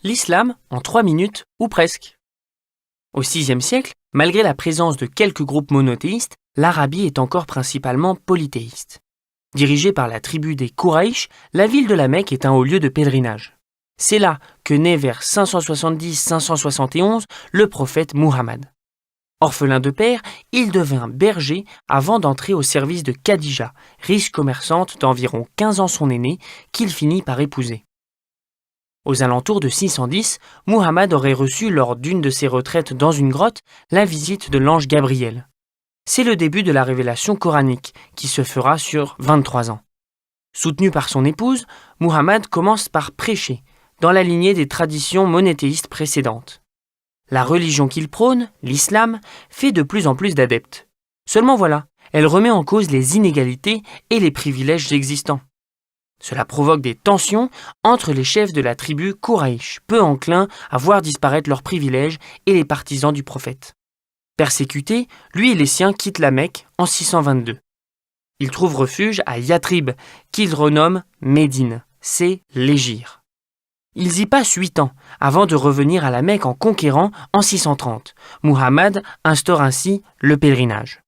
l'islam en 3 minutes ou presque. Au VIe siècle, malgré la présence de quelques groupes monothéistes, l'Arabie est encore principalement polythéiste. Dirigée par la tribu des Kouraïch, la ville de la Mecque est un haut lieu de pèlerinage. C'est là que naît vers 570-571 le prophète Muhammad. Orphelin de père, il devint berger avant d'entrer au service de Khadija, riche commerçante d'environ 15 ans son aînée, qu'il finit par épouser. Aux alentours de 610, Muhammad aurait reçu lors d'une de ses retraites dans une grotte la visite de l'ange Gabriel. C'est le début de la révélation coranique qui se fera sur 23 ans. Soutenu par son épouse, Muhammad commence par prêcher, dans la lignée des traditions monothéistes précédentes. La religion qu'il prône, l'islam, fait de plus en plus d'adeptes. Seulement voilà, elle remet en cause les inégalités et les privilèges existants. Cela provoque des tensions entre les chefs de la tribu Kouraïch, peu enclins à voir disparaître leurs privilèges, et les partisans du prophète. Persécuté, lui et les siens quittent la Mecque en 622. Ils trouvent refuge à Yatrib, qu'ils renomment Médine, c'est l'Hégire. Ils y passent 8 ans, avant de revenir à la Mecque en conquérant en 630. Muhammad instaure ainsi le pèlerinage.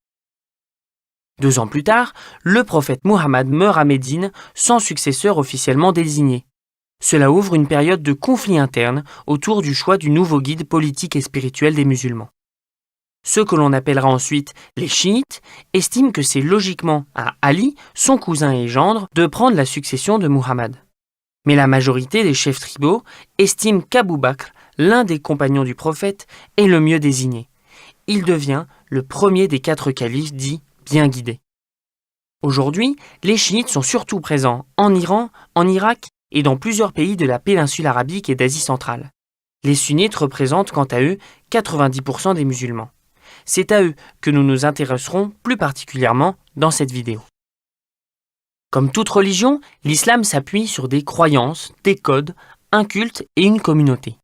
2 ans plus tard, le prophète Muhammad meurt à Médine sans successeur officiellement désigné. Cela ouvre une période de conflit interne autour du choix du nouveau guide politique et spirituel des musulmans. Ceux que l'on appellera ensuite les chiites estiment que c'est logiquement à Ali, son cousin et gendre, de prendre la succession de Muhammad. Mais la majorité des chefs tribaux estiment qu'Abou Bakr, l'un des compagnons du prophète, est le mieux désigné. Il devient le premier des 4 califes dits bien guidés. Aujourd'hui, les chiites sont surtout présents en Iran, en Irak et dans plusieurs pays de la péninsule arabique et d'Asie centrale. Les sunnites représentent quant à eux 90% des musulmans. C'est à eux que nous nous intéresserons plus particulièrement dans cette vidéo. Comme toute religion, l'islam s'appuie sur des croyances, des codes, un culte et une communauté.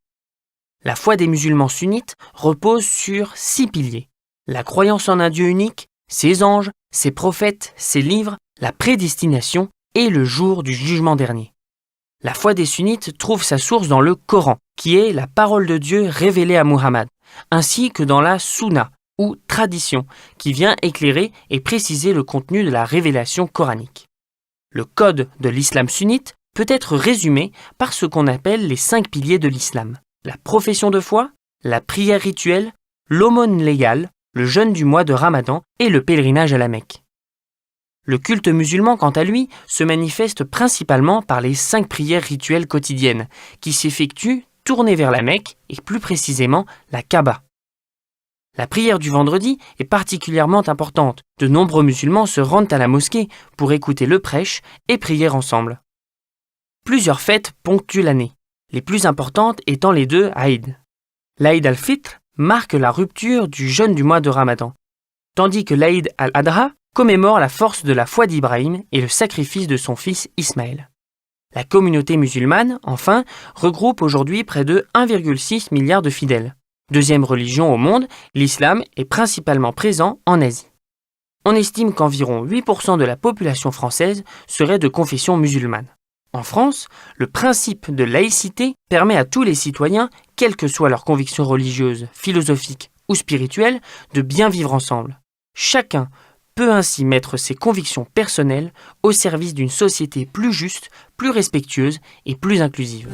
La foi des musulmans sunnites repose sur 6 piliers. La croyance en un Dieu unique, ses anges, ses prophètes, ses livres, la prédestination et le jour du jugement dernier. La foi des sunnites trouve sa source dans le Coran, qui est la parole de Dieu révélée à Muhammad, ainsi que dans la Sunna, ou tradition, qui vient éclairer et préciser le contenu de la révélation coranique. Le code de l'islam sunnite peut être résumé par ce qu'on appelle les 5 piliers de l'islam: la profession de foi, la prière rituelle, l'aumône légale, le jeûne du mois de Ramadan et le pèlerinage à la Mecque. Le culte musulman, quant à lui, se manifeste principalement par les 5 prières rituelles quotidiennes, qui s'effectuent tournées vers la Mecque et plus précisément la Kaaba. La prière du vendredi est particulièrement importante. De nombreux musulmans se rendent à la mosquée pour écouter le prêche et prier ensemble. Plusieurs fêtes ponctuent l'année, les plus importantes étant les 2 Aïd. L'Aïd al-Fitr marque la rupture du jeûne du mois de Ramadan, tandis que l'Aïd al-Adha commémore la force de la foi d'Ibrahim et le sacrifice de son fils Ismaël. La communauté musulmane, enfin, regroupe aujourd'hui près de 1,6 milliard de fidèles. Deuxième religion au monde, l'islam est principalement présent en Asie. On estime qu'environ 8% de la population française serait de confession musulmane. En France, le principe de laïcité permet à tous les citoyens, quelles que soient leurs convictions religieuses, philosophiques ou spirituelles, de bien vivre ensemble. Chacun peut ainsi mettre ses convictions personnelles au service d'une société plus juste, plus respectueuse et plus inclusive.